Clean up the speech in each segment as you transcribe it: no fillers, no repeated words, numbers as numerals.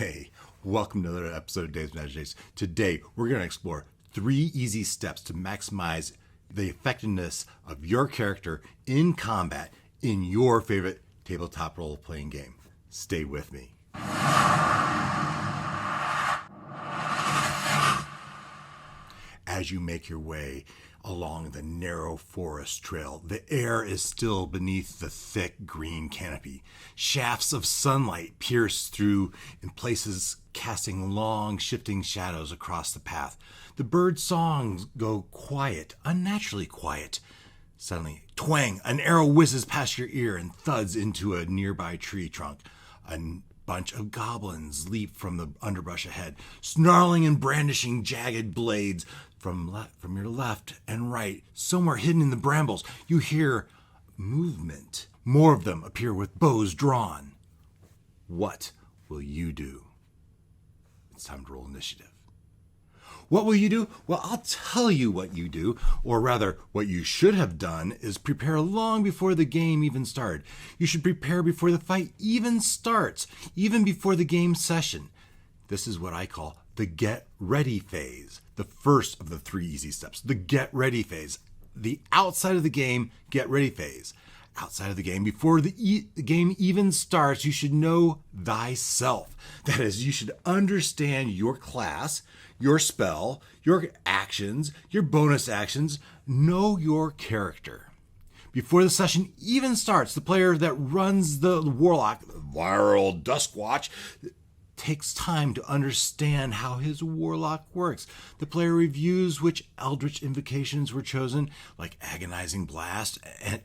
Hey, welcome to another episode of Days Strategize. Today, we're going to explore 3 easy steps to maximize the effectiveness of your character in combat in your favorite tabletop role-playing game. Stay with me. As you make your way along the narrow forest trail, the air is still beneath the thick green canopy. Shafts of sunlight pierce through in places, casting long, shifting shadows across the path. The bird songs go quiet, unnaturally quiet. Suddenly, twang, an arrow whizzes past your ear and thuds into a nearby tree trunk. A bunch of goblins leap from the underbrush ahead, snarling and brandishing jagged blades. From your left and right, somewhere hidden in the brambles, you hear movement. More of them appear with bows drawn. What will you do? It's time to roll initiative. What will you do? Well, I'll tell you what you do, or rather, what you should have done is prepare long before the game even started. You should prepare before the fight even starts, even before the game session. This is what I call the get ready phase, the first of the 3 easy steps. The get ready phase, the outside of the game get ready phase. Outside of the game, before the game even starts, you should know thyself. That is, you should understand your class, your spell, your actions, your bonus actions. Know your character. Before the session even starts, the player that runs the warlock, viral Duskwatch, takes time to understand how his warlock works. The player reviews which eldritch invocations were chosen, like Agonizing Blast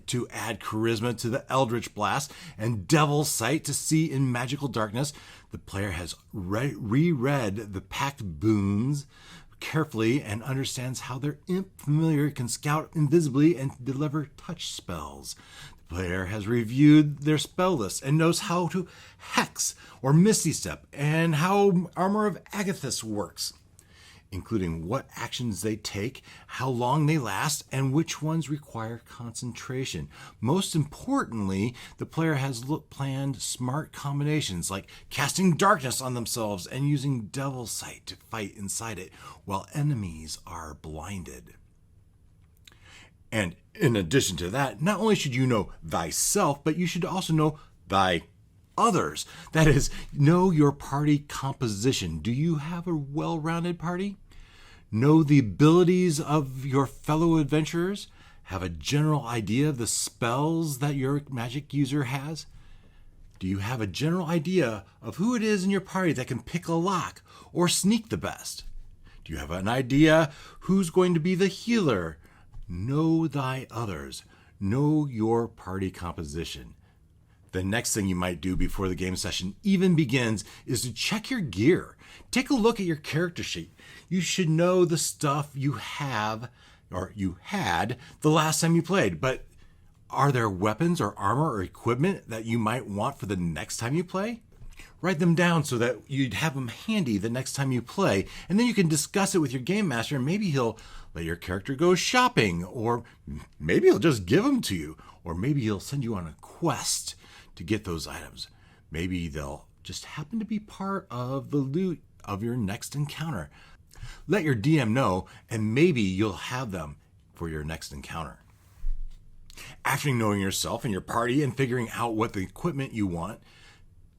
to add charisma to the eldritch blast, and Devil's Sight to see in magical darkness. The player has reread the pact boons carefully and understands how their imp familiar can scout invisibly and deliver touch spells. The player has reviewed their spell list and knows how to hex or misty step and how Armor of Agathis works, including what actions they take, how long they last, and which ones require concentration. Most importantly, the player has planned smart combinations like casting darkness on themselves and using Devil's Sight to fight inside it while enemies are blinded. And in addition to that, not only should you know thyself, but you should also know thy others. That is, know your party composition. Do you have a well-rounded party? Know the abilities of your fellow adventurers? Have a general idea of the spells that your magic user has? Do you have a general idea of who it is in your party that can pick a lock or sneak the best? Do you have an idea who's going to be the healer? Know thy others. Know your party composition. The next thing you might do before the game session even begins is to check your gear. Take a look at your character sheet. You should know the stuff you have, or you had, the last time you played, but are there weapons or armor or equipment that you might want for the next time you play? Write them down so that you'd have them handy the next time you play, and then you can discuss it with your game master, and maybe he'll let your character go shopping, or maybe he'll just give them to you, or maybe he'll send you on a quest to get those items. Maybe they'll just happen to be part of the loot of your next encounter. Let your DM know, and maybe you'll have them for your next encounter. After knowing yourself and your party and figuring out what the equipment you want,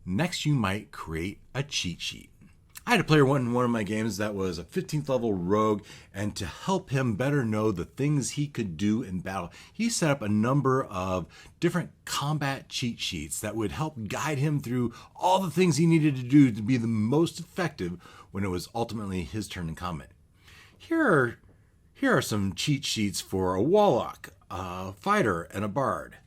next you might create a cheat sheet. I had a player in one of my games that was a 15th level rogue, and to help him better know the things he could do in battle, he set up a number of different combat cheat sheets that would help guide him through all the things he needed to do to be the most effective when it was ultimately his turn in combat. Here are some cheat sheets for a warlock, a fighter, and a bard.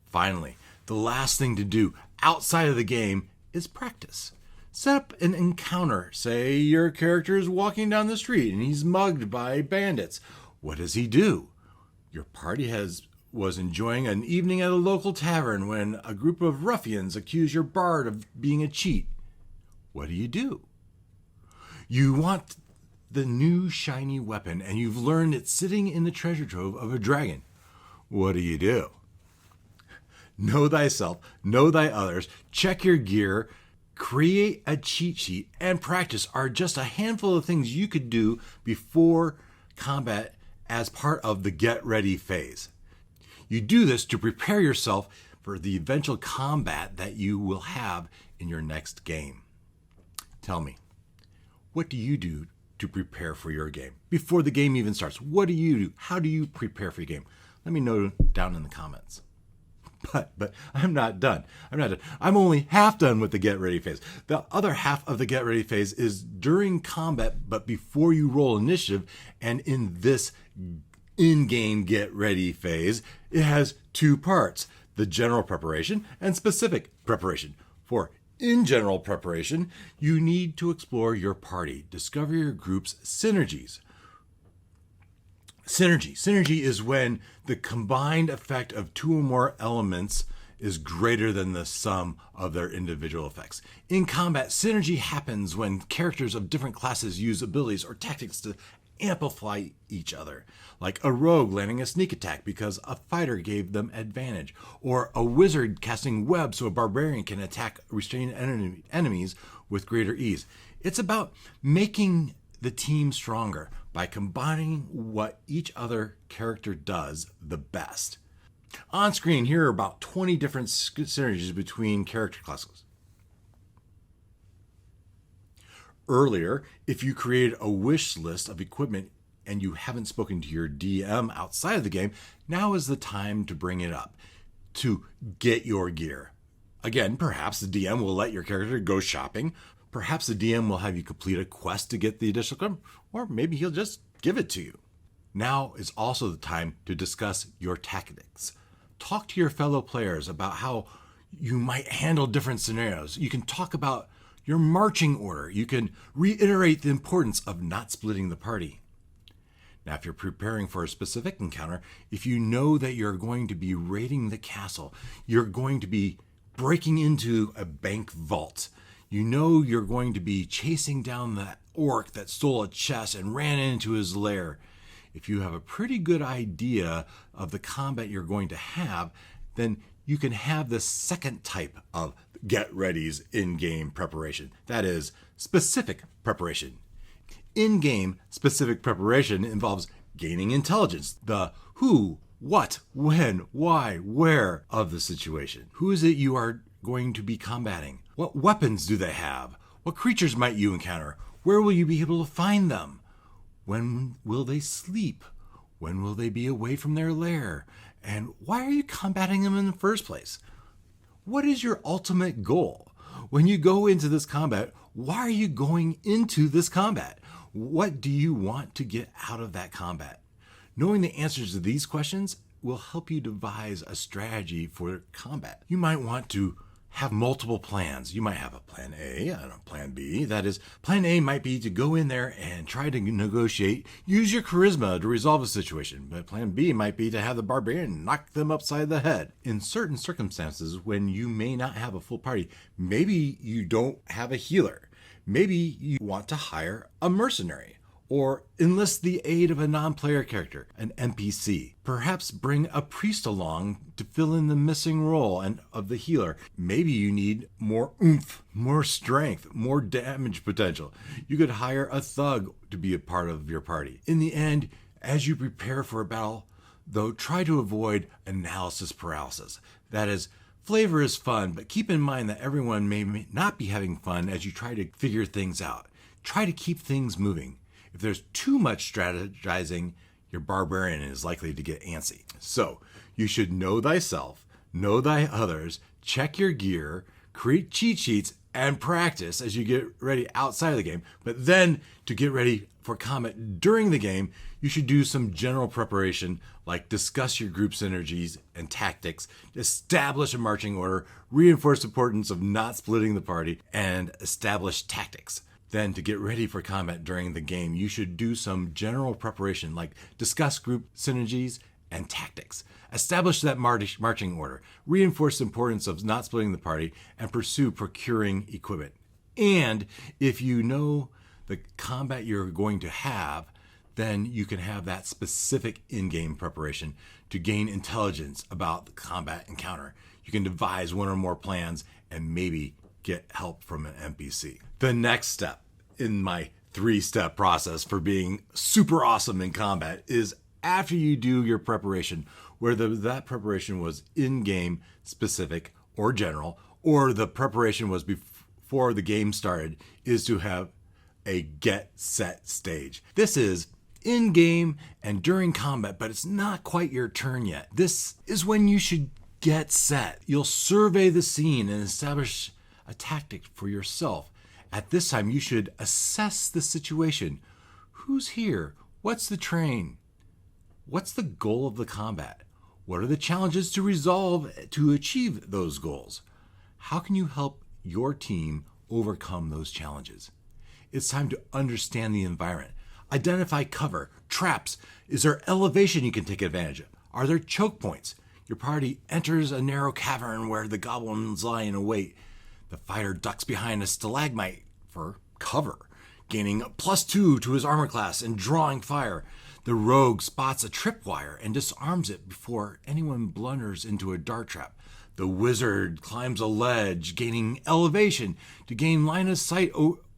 Finally, the last thing to do outside of the game is practice. Set up an encounter. Say your character is walking down the street and he's mugged by bandits. What does he do? Your party was enjoying an evening at a local tavern when a group of ruffians accuse your bard of being a cheat. What do? You want the new shiny weapon and you've learned it's sitting in the treasure trove of a dragon. What do? know thyself, know thy others, check your gear, create a cheat sheet, and practice are just a handful of things you could do before combat as part of the get ready phase. You do this to prepare yourself for the eventual combat that you will have in your next game. Tell me, what do you do to prepare for your game? Before the game even starts, what do you do? How do you prepare for your game? Let me know down in the comments. But I'm not done. I'm only half done with the get ready phase. The other half of the get ready phase is during combat, but before you roll initiative. And in this in-game get ready phase, it has two parts: the general preparation and specific preparation. For in general preparation, you need to explore your party, discover your group's synergies. Synergy is when the combined effect of two or more elements is greater than the sum of their individual effects. In combat, synergy happens when characters of different classes use abilities or tactics to amplify each other, like a rogue landing a sneak attack because a fighter gave them advantage, or a wizard casting webs so a barbarian can attack restrained enemies with greater ease. It's about making the team stronger by combining what each other character does the best. On screen, here are about 20 different synergies between character classes. Earlier, if you created a wish list of equipment and you haven't spoken to your DM outside of the game, now is the time to bring it up, to get your gear. Again, perhaps the DM will let your character go shopping. Perhaps the DM will have you complete a quest to get the additional equipment, or maybe he'll just give it to you. Now is also the time to discuss your tactics. Talk to your fellow players about how you might handle different scenarios. You can talk about your marching order. You can reiterate the importance of not splitting the party. Now, if you're preparing for a specific encounter, if you know that you're going to be raiding the castle, you're going to be breaking into a bank vault, you know you're going to be chasing down that orc that stole a chest and ran into his lair. If you have a pretty good idea of the combat you're going to have, then you can have the second type of get ready's in-game preparation. That is specific preparation. In-game specific preparation involves gaining intelligence, the who, what, when, why, where of the situation. Who is it you are going to be combating? What weapons do they have? What creatures might you encounter? Where will you be able to find them? When will they sleep? When will they be away from their lair? And why are you combating them in the first place? What is your ultimate goal? When you go into this combat, why are you going into this combat? What do you want to get out of that combat? Knowing the answers to these questions will help you devise a strategy for combat. You might want to have multiple plans. You might have a plan A and a plan B. That is, plan A might be to go in there and try to negotiate, use your charisma to resolve a situation. But plan B might be to have the barbarian knock them upside the head. In certain circumstances, when you may not have a full party, maybe you don't have a healer. Maybe you want to hire a mercenary, or enlist the aid of a non-player character, an NPC. Perhaps bring a priest along to fill in the missing role of the healer. Maybe you need more oomph, more strength, more damage potential. You could hire a thug to be a part of your party. In the end, as you prepare for a battle, though, try to avoid analysis paralysis. That is, flavor is fun, but keep in mind that everyone may not be having fun as you try to figure things out. Try to keep things moving. If there's too much strategizing, your barbarian is likely to get antsy. So you should know thyself, know thy others, check your gear, create cheat sheets, and practice as you get ready outside of the game. But then to get ready for combat during the game, you should do some general preparation, like discuss your group synergies and tactics, establish a marching order, reinforce the importance of not splitting the party, and establish tactics. Then to get ready for combat during the game, you should do some general preparation, like discuss group synergies and tactics, establish that marching order, reinforce the importance of not splitting the party, and pursue procuring equipment. And if you know the combat you're going to have, then you can have that specific in-game preparation to gain intelligence about the combat encounter. You can devise one or more plans and maybe get help from an NPC. The next step in my 3-step process for being super awesome in combat is after you do your preparation, whether that preparation was in-game, specific, or general, or the preparation was before the game started, is to have a get set stage. This is in-game and during combat, but it's not quite your turn yet. This is when you should get set. You'll survey the scene and establish a tactic for yourself. At this time, you should assess the situation. Who's here? What's the terrain? What's the goal of the combat? What are the challenges to resolve to achieve those goals? How can you help your team overcome those challenges? It's time to understand the environment. Identify cover, traps. Is there elevation you can take advantage of? Are there choke points? Your party enters a narrow cavern where the goblins lie in wait. The fighter ducks behind a stalagmite for cover, gaining +2 to his armor class and drawing fire. The rogue spots a tripwire and disarms it before anyone blunders into a dart trap. The wizard climbs a ledge, gaining elevation to gain line of sight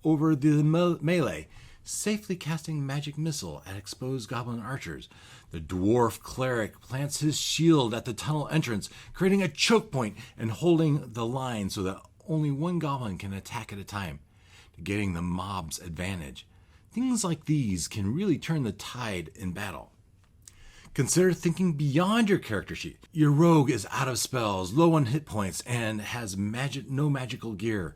over the melee, safely casting magic missile at exposed goblin archers. The dwarf cleric plants his shield at the tunnel entrance, creating a choke point and holding the line so that only one goblin can attack at a time, getting the mob's advantage. Things like these can really turn the tide in battle. Consider thinking beyond your character sheet. Your rogue is out of spells, low on hit points, and has no magical gear.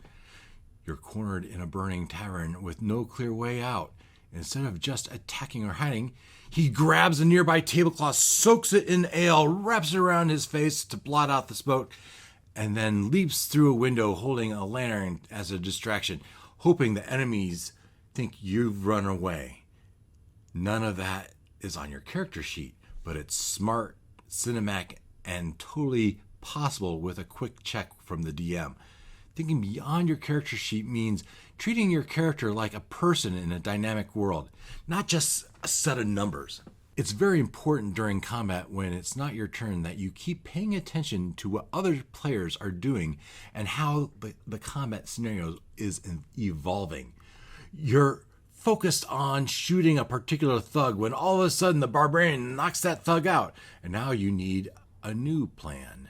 You're cornered in a burning tavern with no clear way out. Instead of just attacking or hiding, he grabs a nearby tablecloth, soaks it in ale, wraps it around his face to blot out the smoke, and then leaps through a window holding a lantern as a distraction, hoping the enemies think you've run away. None of that is on your character sheet, but it's smart, cinematic, and totally possible with a quick check from the DM. Thinking beyond your character sheet means treating your character like a person in a dynamic world, not just a set of numbers. It's very important during combat when it's not your turn that you keep paying attention to what other players are doing and how the combat scenario is evolving. You're focused on shooting a particular thug when all of a sudden the barbarian knocks that thug out, and now you need a new plan.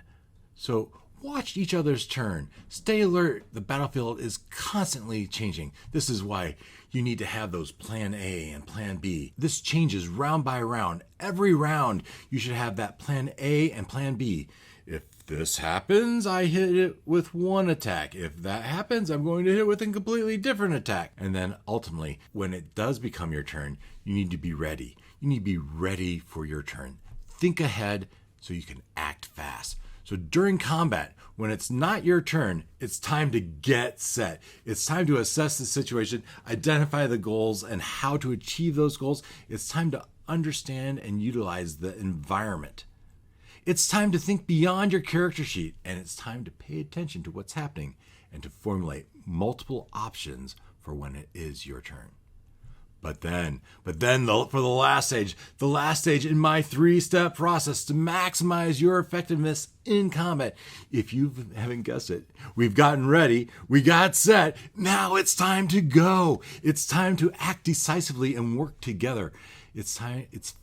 So watch each other's turn. Stay alert. The battlefield is constantly changing. This is why you need to have those plan A and plan B. This changes round by round. Every round, you should have that plan A and plan B. If this happens, I hit it with one attack. If that happens, I'm going to hit it with a completely different attack. And then ultimately, when it does become your turn, you need to be ready. You need to be ready for your turn. Think ahead so you can act fast. So during combat, when it's not your turn, it's time to get set. It's time to assess the situation, identify the goals and how to achieve those goals. It's time to understand and utilize the environment. It's time to think beyond your character sheet, and it's time to pay attention to what's happening and to formulate multiple options for when it is your turn. But then for the last stage in my 3-step process to maximize your effectiveness in combat, if you haven't guessed it, we've gotten ready, we got set, now it's time to go. It's time to act decisively and work together. It's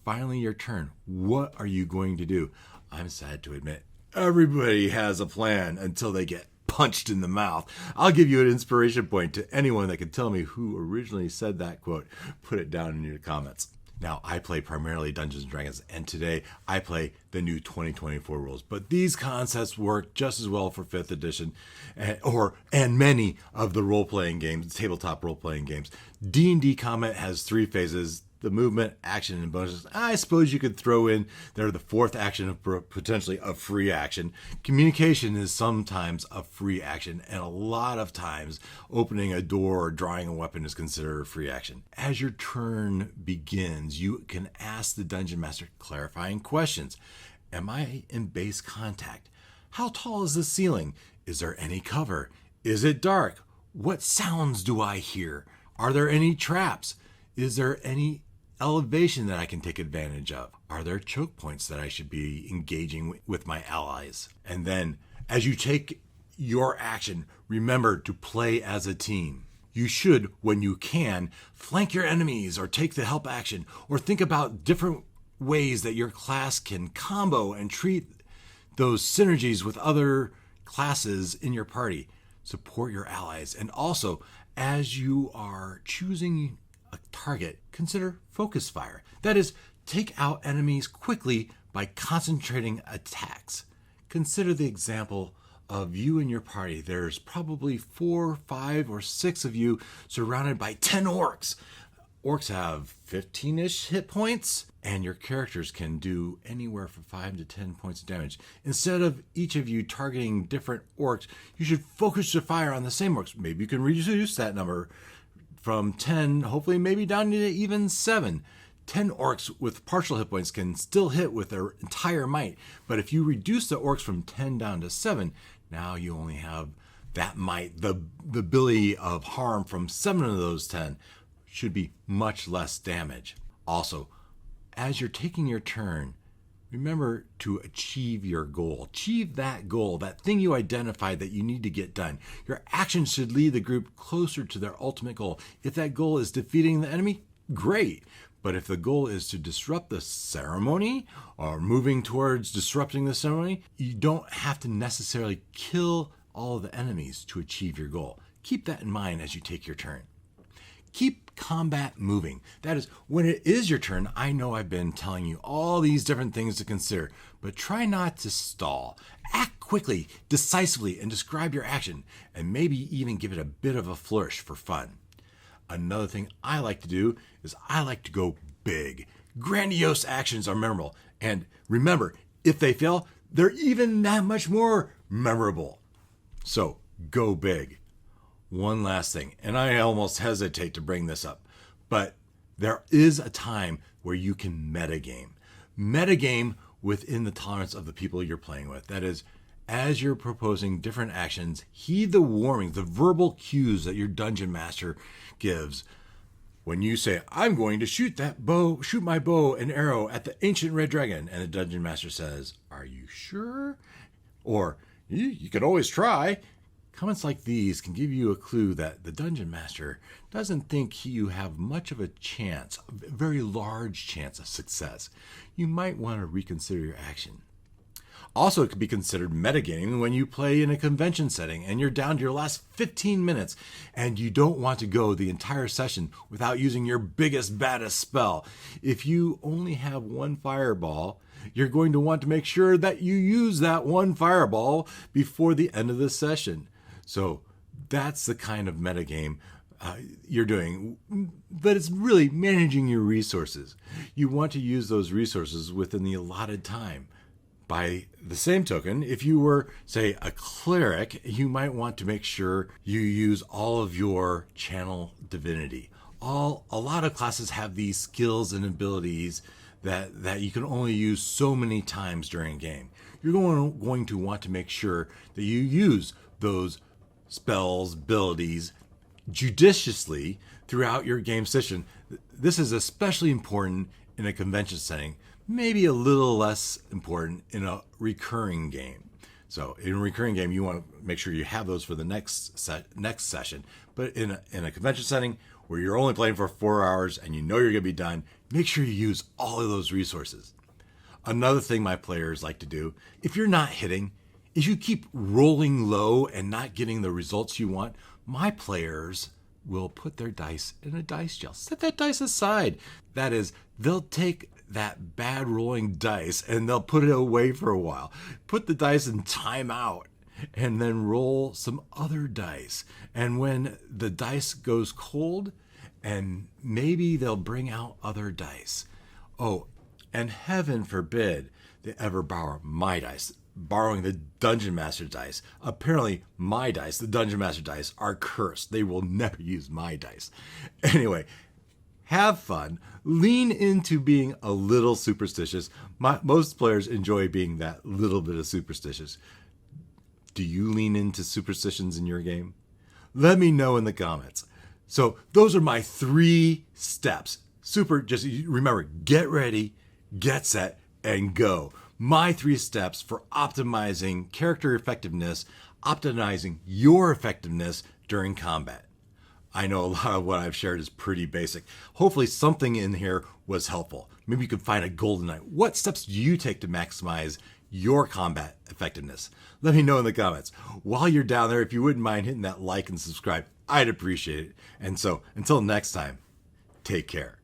finally your turn. What are you going to do? I'm sad to admit, everybody has a plan until they get punched in the mouth. I'll give you an inspiration point to anyone that can tell me who originally said that quote. Put it down in your comments. Now, I play primarily Dungeons & Dragons, and today I play the new 2024 rules. But these concepts work just as well for 5th edition and many of the role-playing games, tabletop role-playing games. D&D combat has 3 phases: the movement, action, and bonuses. I suppose you could throw in there the 4th action of potentially a free action. Communication is sometimes a free action, and a lot of times opening a door or drawing a weapon is considered a free action. As your turn begins, you can ask the dungeon master clarifying questions. Am I in base contact? How tall is the ceiling? Is there any cover? Is it dark? What sounds do I hear? Are there any traps? Is there any elevation that I can take advantage of? Are there choke points that I should be engaging with my allies? And then As you take your action, remember to play as a team. You should, when you can, flank your enemies or take the help action, or think about different ways that your class can combo and treat those synergies with other classes in your party. Support your allies. And also, as you are choosing a target, consider focus fire. That is, take out enemies quickly by concentrating attacks. Consider the example of you and your party. There's probably 4, 5, or 6 of you surrounded by 10 orcs. Orcs have 15-ish hit points, and your characters can do anywhere from 5 to 10 points of damage. Instead of each of you targeting different orcs, you should focus your fire on the same orcs. Maybe you can reduce that number from 10, hopefully maybe down to even 7. 10 orcs with partial hit points can still hit with their entire might, but if you reduce the orcs from 10 down to 7, now you only have that might. The ability of harm from 7 of those 10 should be much less damage. Also, as you're taking your turn, remember to achieve your goal. Achieve that goal, that thing you identified that you need to get done. Your actions should lead the group closer to their ultimate goal. If that goal is defeating the enemy, great. But if the goal is to disrupt the ceremony or moving towards disrupting the ceremony, you don't have to necessarily kill all of the enemies to achieve your goal. Keep that in mind as you take your turn. Keep combat moving. That is, when it is your turn, I know I've been telling you all these different things to consider, but try not to stall. Act quickly, decisively, and describe your action, and maybe even give it a bit of a flourish for fun. Another thing I like to do is I like to go big. Grandiose actions are memorable. And remember, if they fail, they're even that much more memorable. So go big. One last thing, and I almost hesitate to bring this up, but there is a time where you can metagame. Metagame within the tolerance of the people you're playing with. That is, as you're proposing different actions, heed the warnings, the verbal cues that your dungeon master gives. When you say, I'm going to shoot my bow and arrow at the ancient red dragon, and the dungeon master says, are you sure? Or, you can always try. Comments like these can give you a clue that the dungeon master doesn't think you have much of a chance, a very large chance of success. You might want to reconsider your action. Also, it could be considered metagaming when you play in a convention setting and you're down to your last 15 minutes and you don't want to go the entire session without using your biggest, baddest spell. If you only have one fireball, you're going to want to make sure that you use that one fireball before the end of the session. So that's the kind of metagame you're doing, but it's really managing your resources. You want to use those resources within the allotted time. By the same token, if you were, say, a cleric, you might want to make sure you use all of your channel divinity. A lot of classes have these skills and abilities that you can only use so many times during a game. You're going to want to make sure that you use those spells, abilities judiciously throughout your game session. This is especially important in a convention setting, maybe a little less important in a recurring game. So in a recurring game, you want to make sure you have those for the next session. But in a convention setting where you're only playing for 4 hours and you know you're going to be done, make sure you use all of those resources. Another thing my players like to do, if you're not hitting, if you keep rolling low and not getting the results you want, my players will put their dice in a dice jail. Set that dice aside. That is, they'll take that bad rolling dice and they'll put it away for a while. Put the dice in timeout and then roll some other dice. And when the dice goes cold, and maybe they'll bring out other dice. Oh, and heaven forbid they ever borrow my dice. Borrowing the Dungeon Master dice. Apparently, my dice, the Dungeon Master dice, are cursed. They will never use my dice. Anyway, have fun. Lean into being a little superstitious. Most players enjoy being that little bit of superstitious. Do you lean into superstitions in your game? Let me know in the comments. So those are my 3 steps. Just remember, get ready, get set, and go. My 3 steps for optimizing character effectiveness, optimizing your effectiveness during combat. I know a lot of what I've shared is pretty basic. Hopefully something in here was helpful. Maybe you can find a golden nugget. What steps do you take to maximize your combat effectiveness? Let me know in the comments. While you're down there, if you wouldn't mind hitting that like and subscribe, I'd appreciate it. And so until next time, take care.